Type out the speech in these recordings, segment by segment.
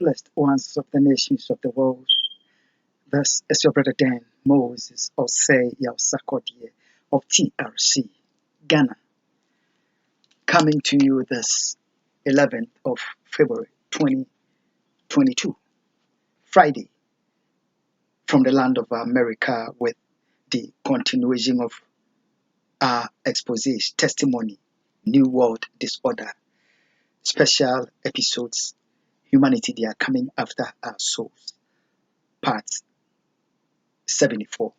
blessed ones of the nations of the world. This is your brother Dan Moses of Say Yausakodiye of TRC, Ghana, coming to you this 11th of February 2022, Friday, from the land of America with the continuation of our exposition, testimony, New World Disorder, special episodes, Humanity, they are coming after our souls, part 74.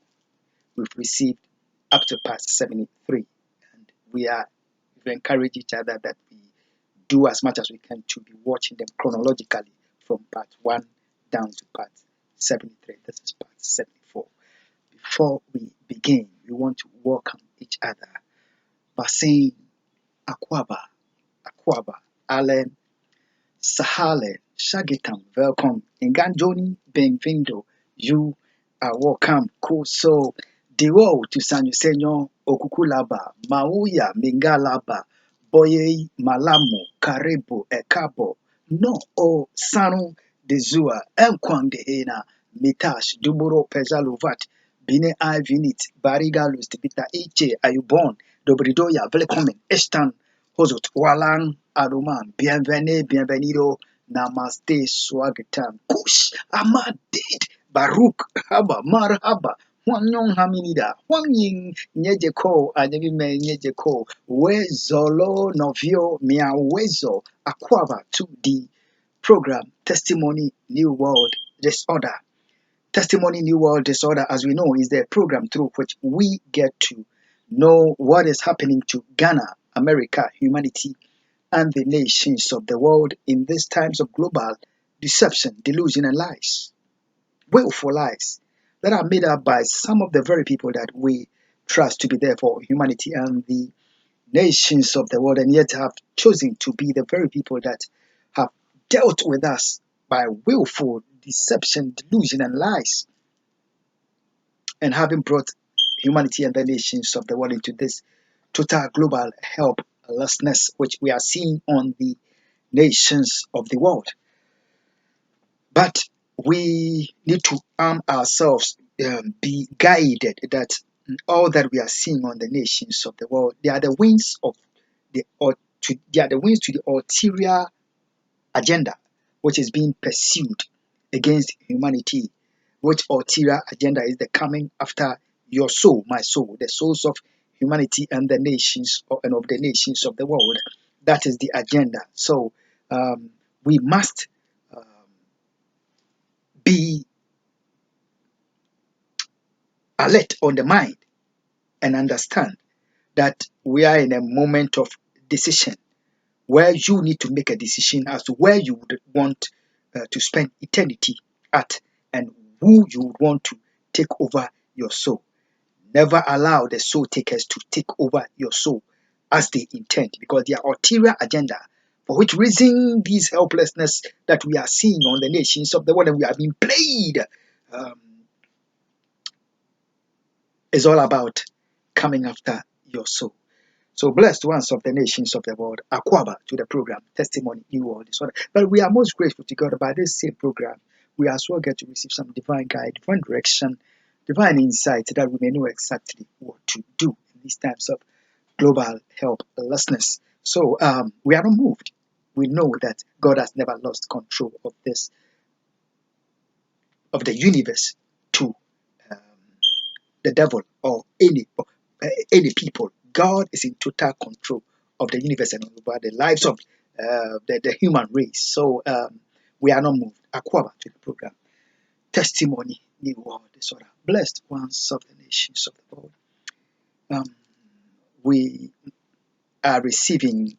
We've received up to part 73, and we've encouraged each other that we do as much as we can to be watching them chronologically from part 1 down to part 73. This is part 74. Before we begin, we want to welcome each other by saying Akwaba, Allen, Sahale, Shagitam, welcome. Nganjoni, Benvindo, you are welcome. Kuso, Diwo to San Yusenyo, Okukulaba, Mauya, Mingalaba, Boye, Malamo, Karibu, Ekabo, No, O, Sanu, Dezua, Elkwang de Hena, Mitash, Duburo, Pezaluvat, Bine I Vinit, Bariga Lustibita, Iche, Ayubon, Dobridoya, Velkommen, Estan, Hozut, Walang, Aruman, bienvenido, namaste, swagatam, kush, amadid, Baruch, haba, marhaba, Hwanyong haminida, Hwanying, nyejeko, anyevime nyejeko, wezolo novio miawezo, akwaba to the program, Testimony New World Disorder. Testimony New World Disorder, as we know, is the program through which we get to know what is happening to Ghana, America, humanity, and the nations of the world in these times of global deception, delusion, and lies, willful lies that are made up by some of the very people that we trust to be there for humanity and the nations of the world, and yet have chosen to be the very people that have dealt with us by willful deception, delusion, and lies, and having brought humanity and the nations of the world into this total global helplessness, which we are seeing on the nations of the world. But we need to arm ourselves, be guided that all that we are seeing on the nations of the world, they are the wings of they are the wings to the ulterior agenda which is being pursued against humanity, which ulterior agenda is the coming after your soul, my soul, the souls of humanity and the nations and of the nations of the world. That is the agenda. So we must be alert on the mind and understand that we are in a moment of decision where you need to make a decision as to where you would want to spend eternity at and who you would want to take over your soul. Never allow the soul takers to take over your soul as they intend, because their ulterior agenda, for which reason these helplessness that we are seeing on the nations of the world and we are being played, is all about coming after your soul. So blessed ones of the nations of the world, Akwaba to the program, Testimony New World Disorder. But we are most grateful to God by this same program. We as well get to receive some divine guide, divine direction, divine insight that we may know exactly what to do in these times of global helplessness. So we are not moved. We know that God has never lost control of this, of the universe to the devil or any people. God is in total control of the universe and over the lives of the human race. So we are not moved. Akwaba to the program. Testimony, New World Disorder. Blessed ones of the nations of the world. We are receiving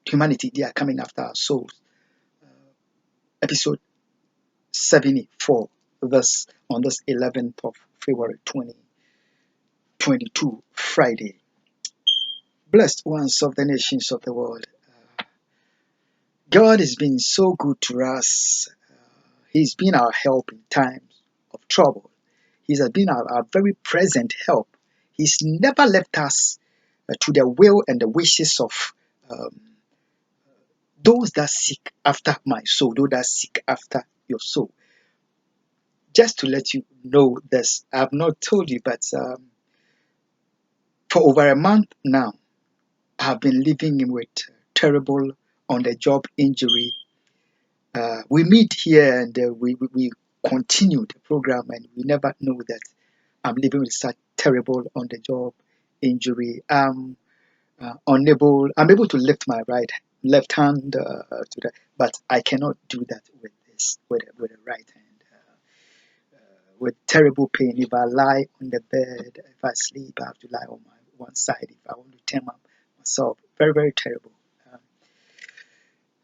humanity. They are coming after our souls. Episode 74. Thus on this 11th of February 2022, Friday. Blessed ones of the nations of the world. God has been so good to us. He's been our help in times of trouble. He has been our very present help. He's never left us to the will and the wishes of those that seek after my soul, those that seek after your soul. Just to let you know this, I've not told you, but for over a month now, I've been living with terrible on-the-job injury. We meet here and we continue the program, and we never know that I'm living with such terrible on-the-job injury. Unable. I'm able to lift my left hand to that, but I cannot do that with this with the right hand. With terrible pain, if I lie on the bed, if I sleep, I have to lie on my one side. If I want to turn myself, very very terrible. Um,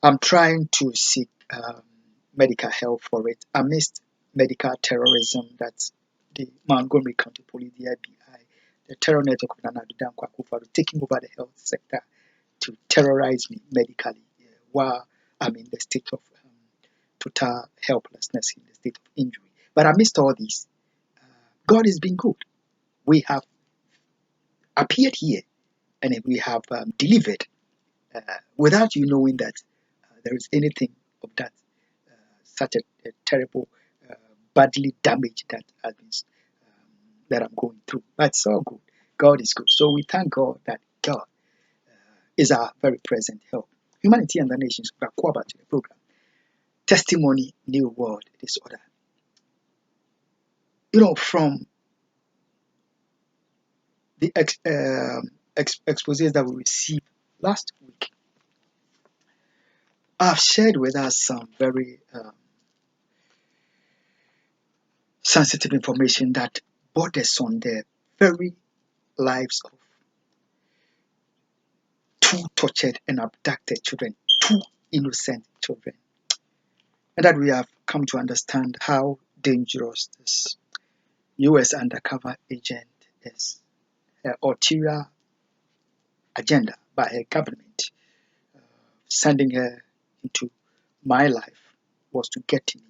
I'm trying to seek medical help for it amidst medical terrorism that the Montgomery County Police, the FBI, the terror network of Addo Akufo are taking over the health sector to terrorize me medically while I'm in the state of total helplessness, in the state of injury. But amidst all this, God has been good. We have appeared here and we have delivered without you knowing that there is anything of that, such a terrible, uh, badly damage that has been that I'm going through. But it's all good. God is good. So we thank God that God is our very present help. Humanity and the nations, to the program. Testimony, New World Disorder. From the exposés that we received last week, I've shared with us some very sensitive information that borders on the very lives of two tortured and abducted children, two innocent children, and that we have come to understand how dangerous this U.S. undercover agent is. Her ulterior agenda by her government, sending her into my life, was to get me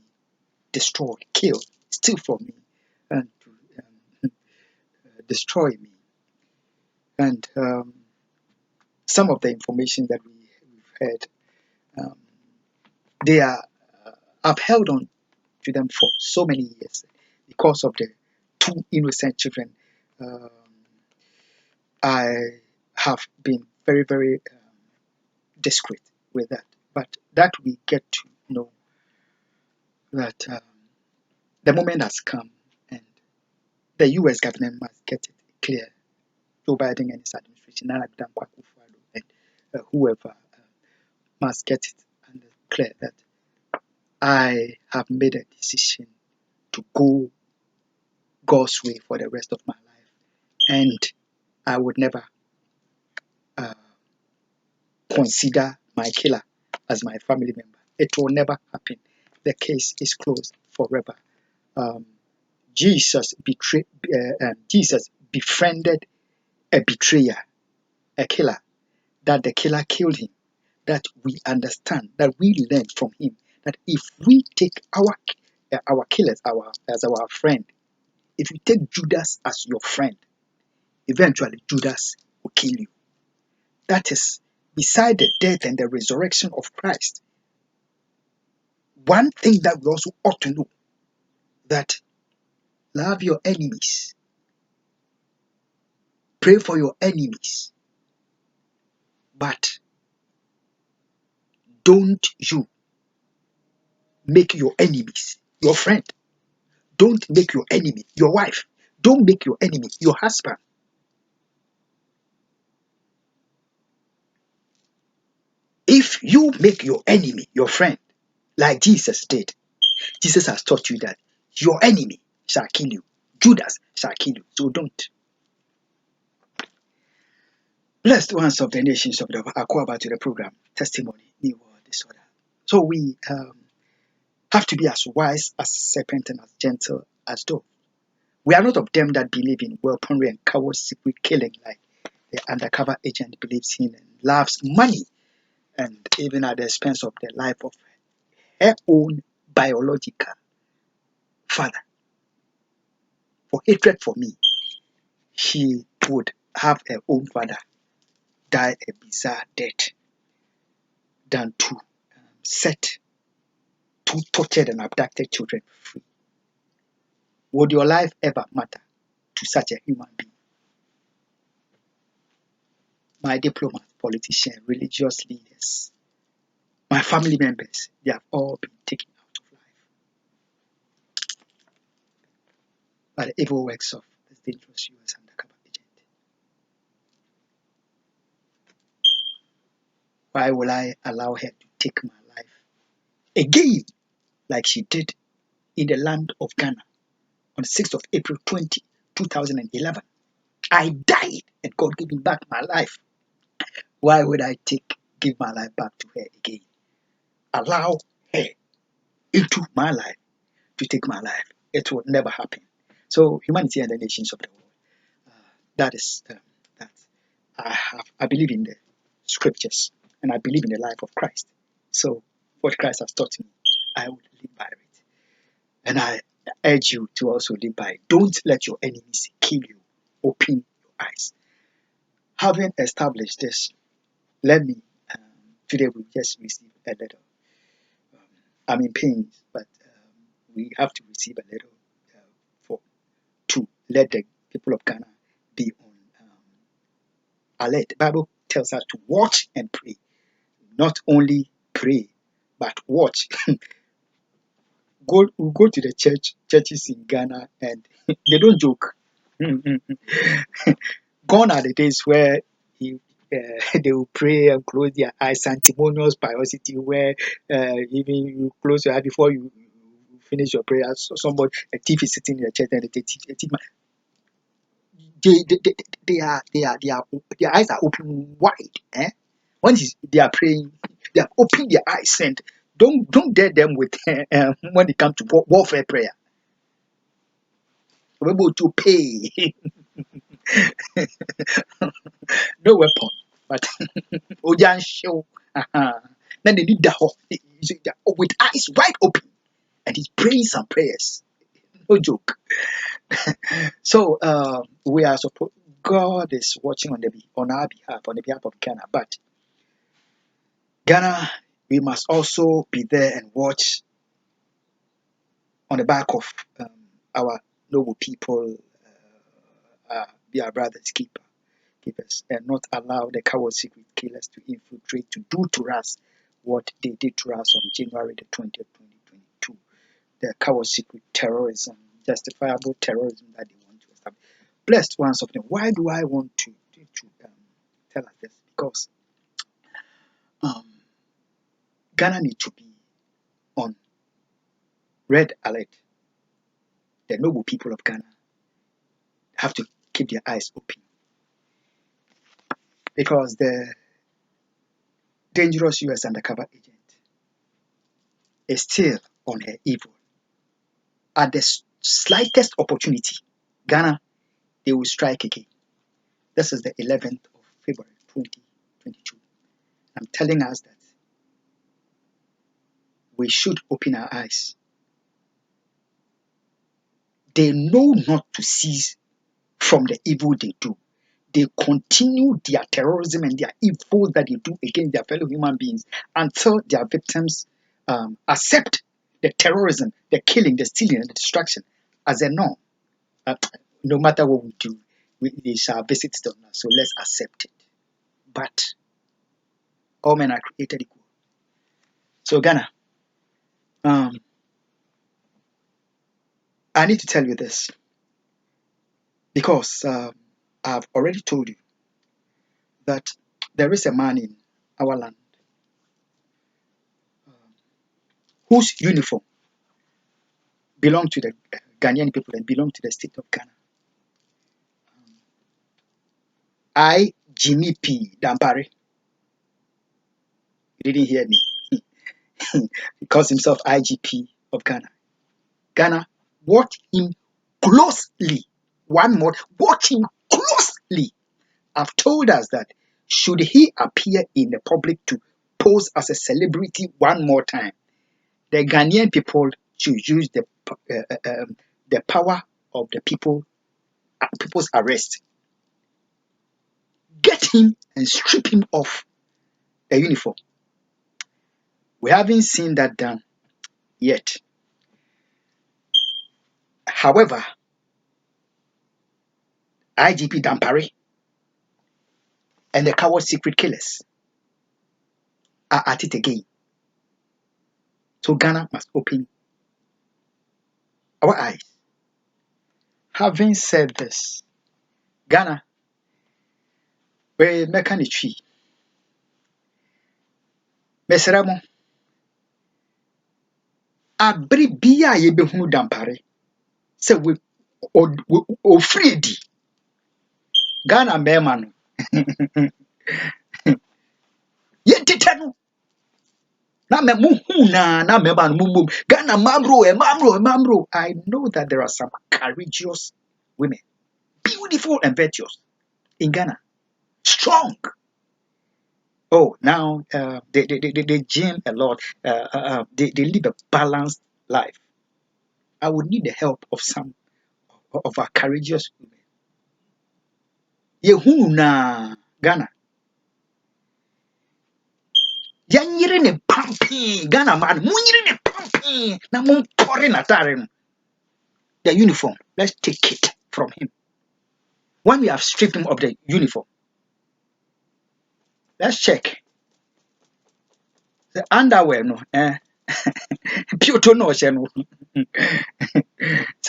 destroyed, killed, steal from me, and to destroy me. And some of the information that we've heard, um, they are I've held on to them for so many years because of the two innocent children. Um, I have been very, very discreet with that, but that we get to know that the moment has come and the U.S. government must get it clear. Joe Biden and his administration, Nana Akufo and whoever must get it and clear that I have made a decision to go God's way for the rest of my life, and I would never uh, consider my killer as my family member. It will never happen. The case is closed forever. Um, Jesus befriended a betrayer, a killer. That the killer killed him. That we understand. That we learn from him. That if we take our killers as our friend, if you take Judas as your friend, eventually Judas will kill you. That is beside the death and the resurrection of Christ. One thing that we also ought to know, that love your enemies, pray for your enemies, but don't you make your enemies your friend. Don't make your enemy your wife. Don't make your enemy your husband. If you make your enemy your friend, like Jesus did, Jesus has taught you that your enemy shall kill you. Judas shall kill you. So don't. Blessed ones of the nations of the Akwa to the program, Testimony, New World Disorder. So we have to be as wise as serpent and as gentle as dove. We are not of them that believe in weaponry and coward secret killing like the undercover agent believes in, and loves money, and even at the expense of the life of her own biological father. For hatred for me, she would have her own father die a bizarre death. than to set two tortured and abducted children free. Would your life ever matter to such a human being? My diplomats, politicians, religious leaders, my family members, they have all been taken out of life by the evil works of this dangerous US undercover agent. Why will I allow her to take my life again, like she did in the land of Ghana on 6th of April 2011? I died and God gave me back my life. Why would I give my life back to her again? Allow her into my life to take my life. It will never happen. So humanity and the nations of the world. That is that I believe in the scriptures and I believe in the life of Christ. So what Christ has taught me, I will live by it. And I urge you to also live by it. Don't let your enemies kill you. Open your eyes. Having established this, let me today we just receive a little. I'm in pain, but we have to receive a little to let the people of Ghana be on alert. The Bible tells us to watch and pray. Not only pray, but watch. We go to the churches in Ghana, and they don't joke. Gone are the days where they will pray and close their eyes, sanctimonious piosity, where even you close your eye before you finish your prayer. So somebody, a thief is sitting in the church, and their eyes are open wide. When they are praying, they are opening their eyes, and don't dare them with when it comes to warfare prayer. We're able to pay. No weapon, but Ojan show. Then they need the hope with eyes wide open, and he's praying some prayers. No joke. So we are supposed. God is watching on our behalf, on the behalf of Ghana. But Ghana, we must also be there and watch on the back of our noble people, be our brothers, keepers, and not allow the coward secret killers to infiltrate to do to us what they did to us on January the 20th, 2022. The coward secret terrorism, justifiable terrorism that they want to establish. Blessed ones of them. Why do I want to tell us this? Because Ghana needs to be on red alert. The noble people of Ghana have to keep their eyes open because the dangerous US undercover agent is still on her evil. At the slightest opportunity, Ghana, they will strike again. This is the 11th of February 2022. I'm telling us that we should open our eyes. They know not to cease from the evil they do. They continue their terrorism and their evil that they do against their fellow human beings until their victims accept the terrorism, the killing, the stealing, and the destruction as a norm. No matter what we do, they shall visit us. So let's accept it. But all men are created equal. So Ghana, I need to tell you this because I've already told you that there is a man in our land whose uniform belongs to the Ghanaian people and belongs to the state of Ghana. I, Jimmy P. Dampare, you didn't hear me. He calls himself IGP of Ghana. Ghana, watch him closely. One more, watch him closely. I've told us that should he appear in the public to pose as a celebrity one more time, the Ghanaian people should use the power of the people's arrest. Get him and strip him of a uniform. We haven't seen that done yet. However, IGP Dampare and the coward secret killers are at it again. So Ghana must open our eyes. Having said this, Ghana, we mechanic tree. Meseramo, abri bia ye behu Dampare. Se we o free di. Ghana man. Ye titanu. Na me muhu na me ban mumum. Ghana mamro. I know that there are some courageous women, beautiful and virtuous in Ghana, strong. Oh, now they gym a lot. They live a balanced life. I would need the help of some of our courageous women. Yehu na Ghana. Yanyire ne pumping Ghana man. Munyire ne pumping. Na mun pore na tare. The uniform. Let's take it from him. When we have stripped him of the uniform, let's check the underwear. No, Piotr no, it's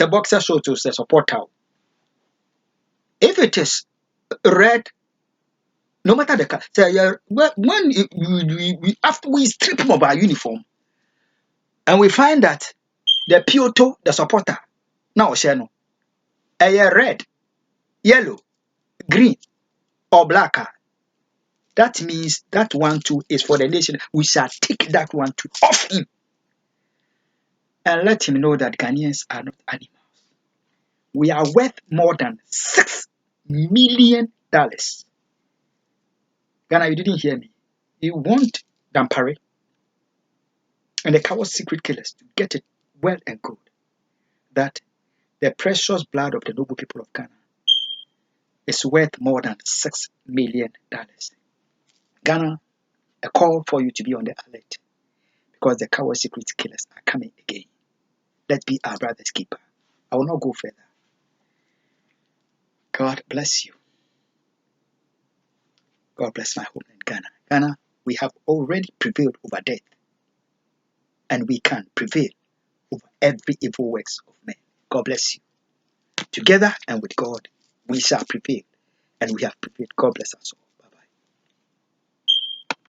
a boxer short to support how. If it is red, no matter the color, so when we after we strip him of our uniform and we find that the Piotr, the supporter, now red, yellow, green, or black. That means that one too is for the nation. We shall take that one too off him and let him know that Ghanaians are not animals. We are worth more than $6 million. Ghana, you didn't hear me. You want Dampare and the coward secret killers to get it well and good that the precious blood of the noble people of Ghana is worth more than $6 million. Ghana, a call for you to be on the alert because the coward secret killers are coming again. Let's be our brother's keeper. I will not go further. God bless you. God bless my homeland, Ghana. Ghana, we have already prevailed over death, and we can prevail over every evil works of men. God bless you. Together and with God, we shall prevail, and we have prevailed. God bless us all.